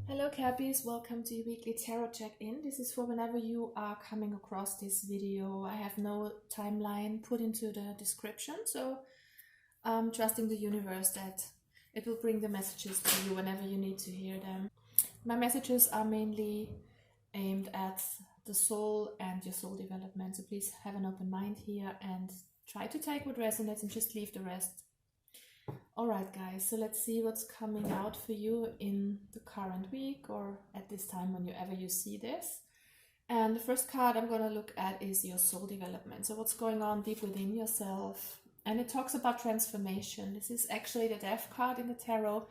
Hello Cappies, welcome to your weekly tarot check-in. This is for whenever you are coming across this video. I have no timeline put into the description, so I'm trusting the universe that it will bring the messages to you whenever you need to hear them. My messages are mainly aimed at the soul and your soul development, so please have an open mind here and try to take what resonates and just leave the rest. Alright guys, so let's see what's coming out for you in the current week or at this time whenever you see this. And the first card I'm going to look at is your soul development. So what's going on deep within yourself. And it talks about transformation. This is actually the Death card in the tarot.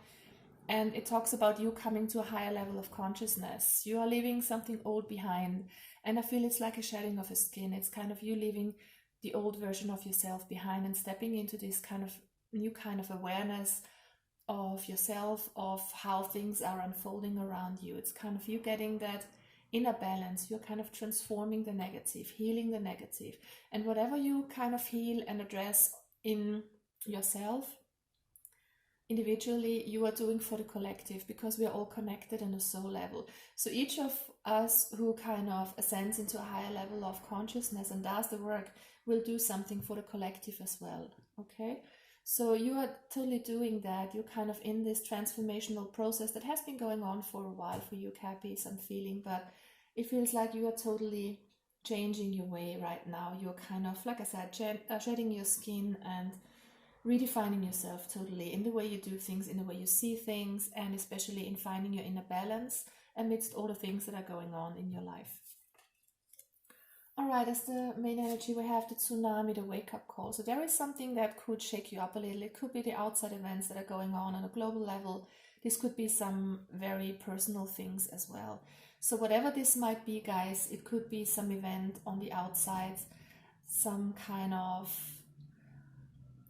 And it talks about you coming to a higher level of consciousness. You are leaving something old behind. And I feel it's like a shedding of a skin. It's kind of you leaving the old version of yourself behind and stepping into this kind of new kind of awareness of yourself, of how things are unfolding around you. It's kind of you getting that inner balance. You're kind of transforming the negative, healing the negative. And whatever you kind of heal and address in yourself, individually, you are doing for the collective, because we are all connected on a soul level. So each of us who kind of ascends into a higher level of consciousness and does the work will do something for the collective as well, okay? So you are totally doing that. You're kind of in this transformational process that has been going on for a while for you, Cappies, I'm feeling, but it feels like you are totally changing your way right now. You're kind of, like I said, shedding your skin and redefining yourself totally in the way you do things, in the way you see things, and especially in finding your inner balance amidst all the things that are going on in your life. Alright, as the main energy, we have the tsunami, the wake-up call. So there is something that could shake you up a little. It could be the outside events that are going on a global level. This could be some very personal things as well. So whatever this might be, guys, it could be some event on the outside, some kind of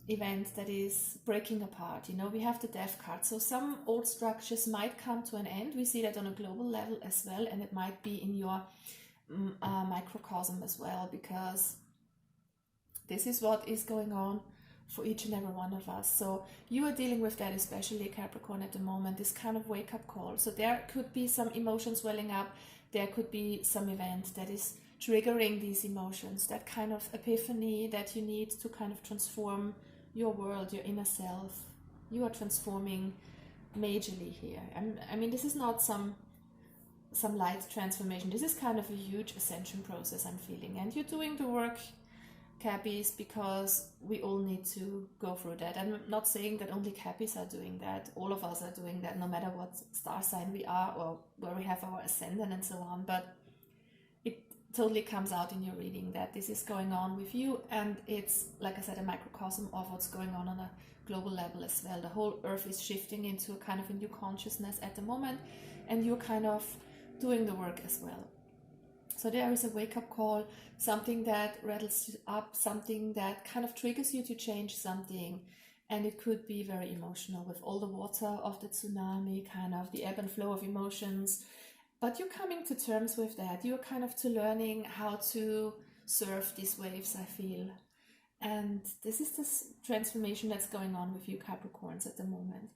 event that is breaking apart. You know, we have the Death card. So some old structures might come to an end. We see that on a global level as well, and it might be in your microcosm as well, because this is what is going on for each and every one of us. So you are dealing with that, especially Capricorn at the moment, this kind of wake-up call. So there could be some emotions welling up, there could be some event that is triggering these emotions, that kind of epiphany that you need to kind of transform your world, your inner self. You are transforming majorly here. I mean, this is not some light transformation. This is kind of a huge ascension process, I'm feeling. And you're doing the work, Cappies, because we all need to go through that. I'm not saying that only Cappies are doing that. All of us are doing that, no matter what star sign we are or where we have our ascendant and so on. But it totally comes out in your reading that this is going on with you. And it's, like I said, a microcosm of what's going on a global level as well. The whole earth is shifting into a kind of a new consciousness at the moment. And you're kind of doing the work as well. So there is a wake-up call, something that rattles you up, something that kind of triggers you to change something, and it could be very emotional with all the water of the tsunami, kind of the ebb and flow of emotions, but you're coming to terms with that. You're kind of learning how to surf these waves, I feel, and this is this transformation that's going on with you, Capricorns, at the moment.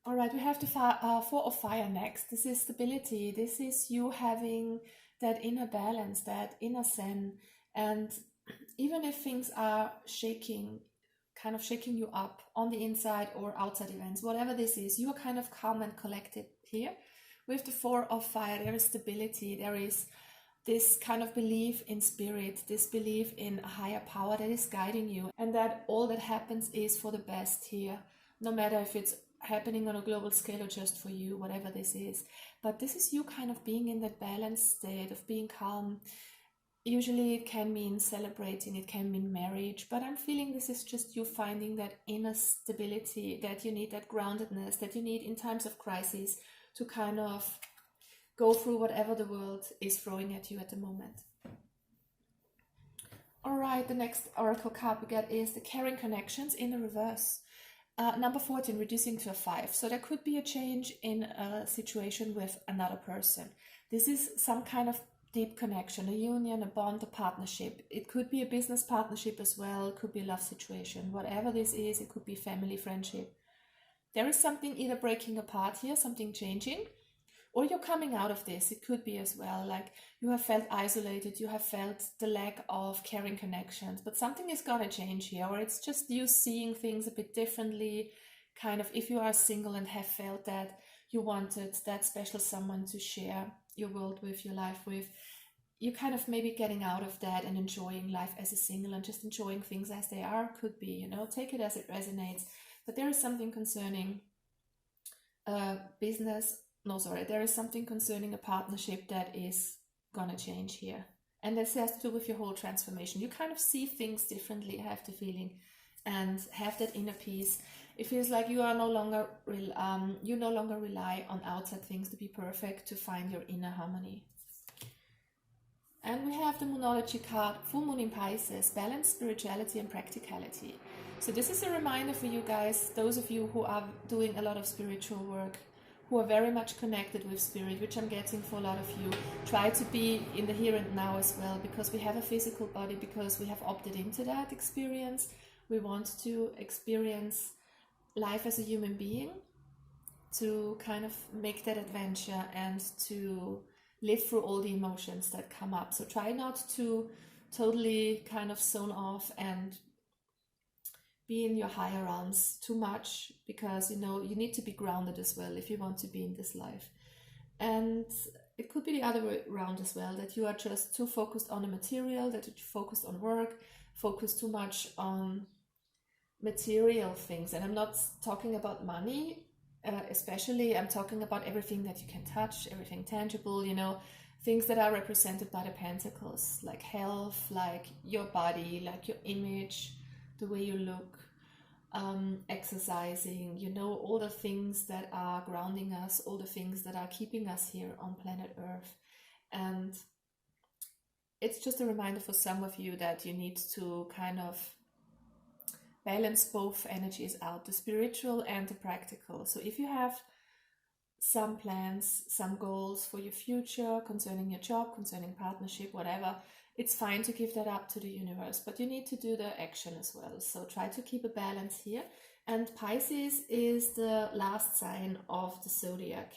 All right, we have the Four of Fire next. This is stability. This is you having that inner balance, that inner zen. And even if things are shaking, kind of shaking you up on the inside or outside events, whatever this is, you are kind of calm and collected here. With the Four of Fire, there is stability. There is this kind of belief in spirit, this belief in a higher power that is guiding you. And that all that happens is for the best here, no matter if it's happening on a global scale or just for you, whatever this is. But this is you kind of being in that balanced state of being calm. Usually it can mean celebrating, it can mean marriage, but I'm feeling this is just you finding that inner stability that you need, that groundedness that you need in times of crisis to kind of go through whatever the world is throwing at you at the moment. All right, the next oracle card we get is the Caring Connections in the reverse. Number 14, reducing to a 5. So there could be a change in a situation with another person. This is some kind of deep connection, a union, a bond, a partnership. It could be a business partnership as well. It could be a love situation. Whatever this is, it could be family, friendship. There is something either breaking apart here, something changing, or you're coming out of this. It could be as well, like you have felt isolated, you have felt the lack of caring connections, but something is gonna change here, or it's just you seeing things a bit differently. Kind of, if you are single and have felt that you wanted that special someone to share your world with, your life with, you kind of maybe getting out of that and enjoying life as a single and just enjoying things as they are. Could be, you know, take it as it resonates. But there is something concerning there is something concerning a partnership that is gonna change here. And this has to do with your whole transformation. You kind of see things differently, I have the feeling, and have that inner peace. It feels like you are no longer rely on outside things to be perfect to find your inner harmony. And we have the Moonology card, Full Moon in Pisces, balance, spirituality and practicality. So this is a reminder for you guys, those of you who are doing a lot of spiritual work, who are very much connected with spirit, which I'm getting for a lot of you. Try to be in the here and now as well, because we have a physical body, because we have opted into that experience. We want to experience life as a human being, to kind of make that adventure and to live through all the emotions that come up. So try not to totally kind of zone off and be in your higher realms too much, because you know you need to be grounded as well if you want to be in this life. And it could be the other way around as well, that you are just too focused on the material, that you're focused on work, focused too much on material things. And I'm not talking about money, especially I'm talking about everything that you can touch, everything tangible, you know, things that are represented by the pentacles, like health, like your body, like your image, the way you look, exercising, you know, all the things that are grounding us, all the things that are keeping us here on planet Earth. And it's just a reminder for some of you that you need to kind of balance both energies out, the spiritual and the practical. So if you have some plans, some goals for your future concerning your job, concerning partnership, whatever, it's fine to give that up to the universe, but you need to do the action as well. So try to keep a balance here. And Pisces is the last sign of the zodiac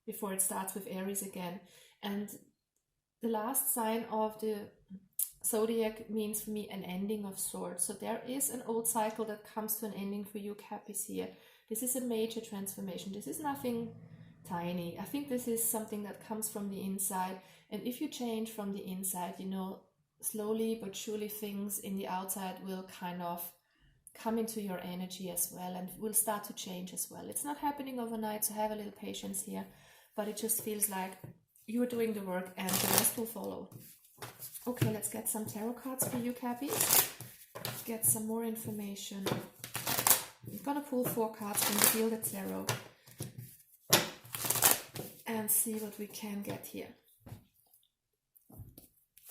before it starts with Aries again. And the last sign of the zodiac means for me an ending of sorts. So there is an old cycle that comes to an ending for you, Cappies, here. This is a major transformation. This is nothing tiny. I think this is something that comes from the inside. And if you change from the inside, you know, slowly but surely things in the outside will kind of come into your energy as well and will start to change as well. It's not happening overnight, so have a little patience here. But it just feels like you're doing the work and the rest will follow. Okay, let's get some tarot cards for you, Cappies. Get some more information. I'm gonna pull 4 cards from the Gilded Tarot and see what we can get here.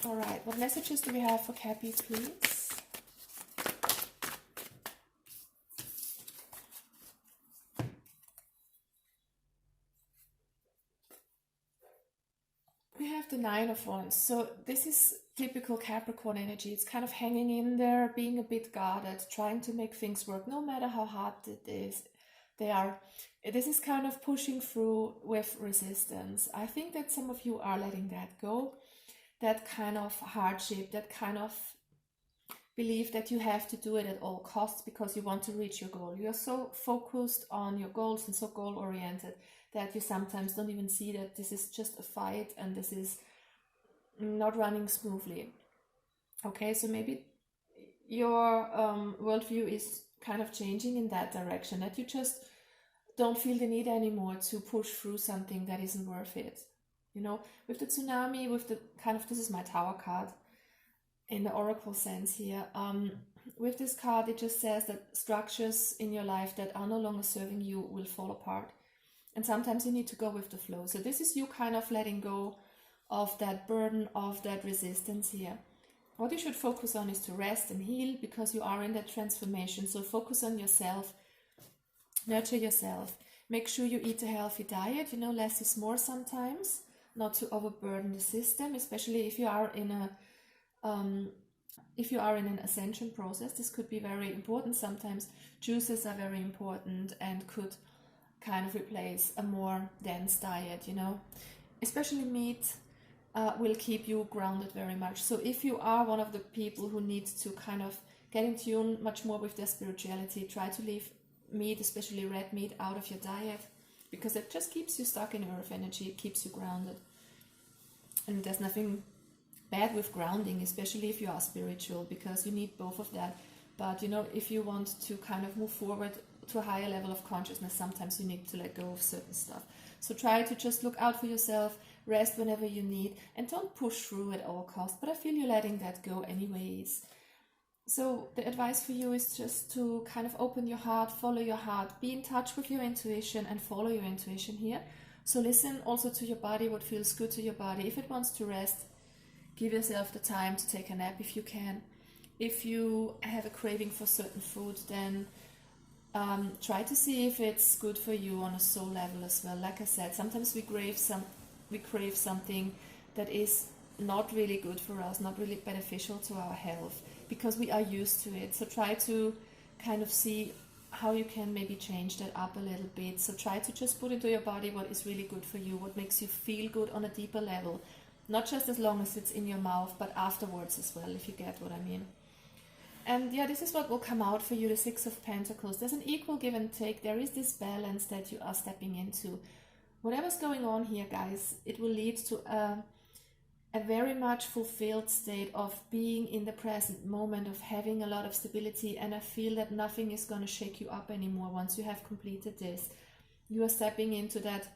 Alright, what messages do we have for Cappies, please? We have the 9 of Wands. So this is typical Capricorn energy. It's kind of hanging in there, being a bit guarded, trying to make things work, no matter how hard it is. This is kind of pushing through with resistance. I think that some of you are letting that go. That kind of hardship, that kind of belief that you have to do it at all costs because you want to reach your goal. You're so focused on your goals and so goal-oriented that you sometimes don't even see that this is just a fight and this is not running smoothly. Okay, so maybe your worldview is kind of changing in that direction, that you just don't feel the need anymore to push through something that isn't worth it. You know, with the tsunami, with the kind of, this is my Tower card in the oracle sense here. With this card, it just says that structures in your life that are no longer serving you will fall apart. And sometimes you need to go with the flow. So this is you kind of letting go of that burden, of that resistance here. What you should focus on is to rest and heal, because you are in that transformation. So focus on yourself, nurture yourself. Make sure you eat a healthy diet. You know, less is more sometimes. Not to overburden the system, especially if you are in a If you are in an ascension process, this could be very important. Sometimes juices are very important and could kind of replace a more dense diet, you know. Especially meat will keep you grounded very much. So if you are one of the people who needs to kind of get in tune much more with their spirituality, try to leave meat, especially red meat, out of your diet, because it just keeps you stuck in earth energy, it keeps you grounded. And there's nothing bad with grounding, especially if you are spiritual, because you need both of that. But you know, if you want to kind of move forward to a higher level of consciousness, sometimes you need to let go of certain stuff. So try to just look out for yourself, rest whenever you need, and don't push through at all costs. But I feel you're letting that go anyways. So the advice for you is just to kind of open your heart, follow your heart, be in touch with your intuition and follow your intuition here. So listen also to your body, what feels good to your body. If it wants to rest, give yourself the time to take a nap if you can. If you have a craving for certain food, then try to see if it's good for you on a soul level as well. Like I said, sometimes we crave something that is not really good for us, not really beneficial to our health, because we are used to it. So try to kind of see how you can maybe change that up a little bit. So try to just put into your body what is really good for you, what makes you feel good on a deeper level. Not just as long as it's in your mouth, but afterwards as well, if you get what I mean. And yeah, this is what will come out for you, the Six of Pentacles. There's an equal give and take. There is this balance that you are stepping into. Whatever's going on here, guys, it will lead to a very much fulfilled state of being in the present moment, of having a lot of stability. And I feel that nothing is going to shake you up anymore once you have completed this. You are stepping into that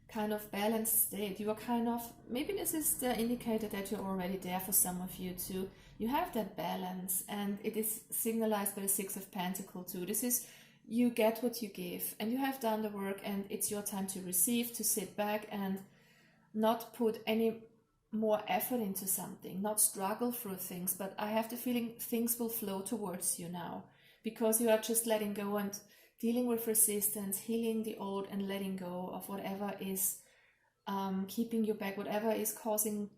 kind of balanced state. You are kind of, maybe this is the indicator that you're already there for some of you too. You have that balance, and it is signalized by the Six of Pentacles too. This is, you get what you give, and you have done the work, and it's your time to receive, to sit back and not put any more effort into something, not struggle through things. But I have the feeling things will flow towards you now, because you are just letting go and dealing with resistance, healing the old, and letting go of whatever is keeping you back, whatever is causing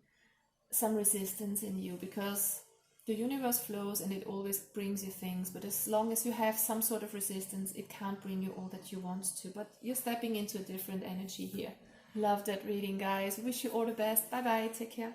some resistance in you, because the universe flows and it always brings you things. But as long as you have some sort of resistance, it can't bring you all that you want to. But you're stepping into a different energy here. Love that reading, guys. Wish you all the best. Bye bye. Take care.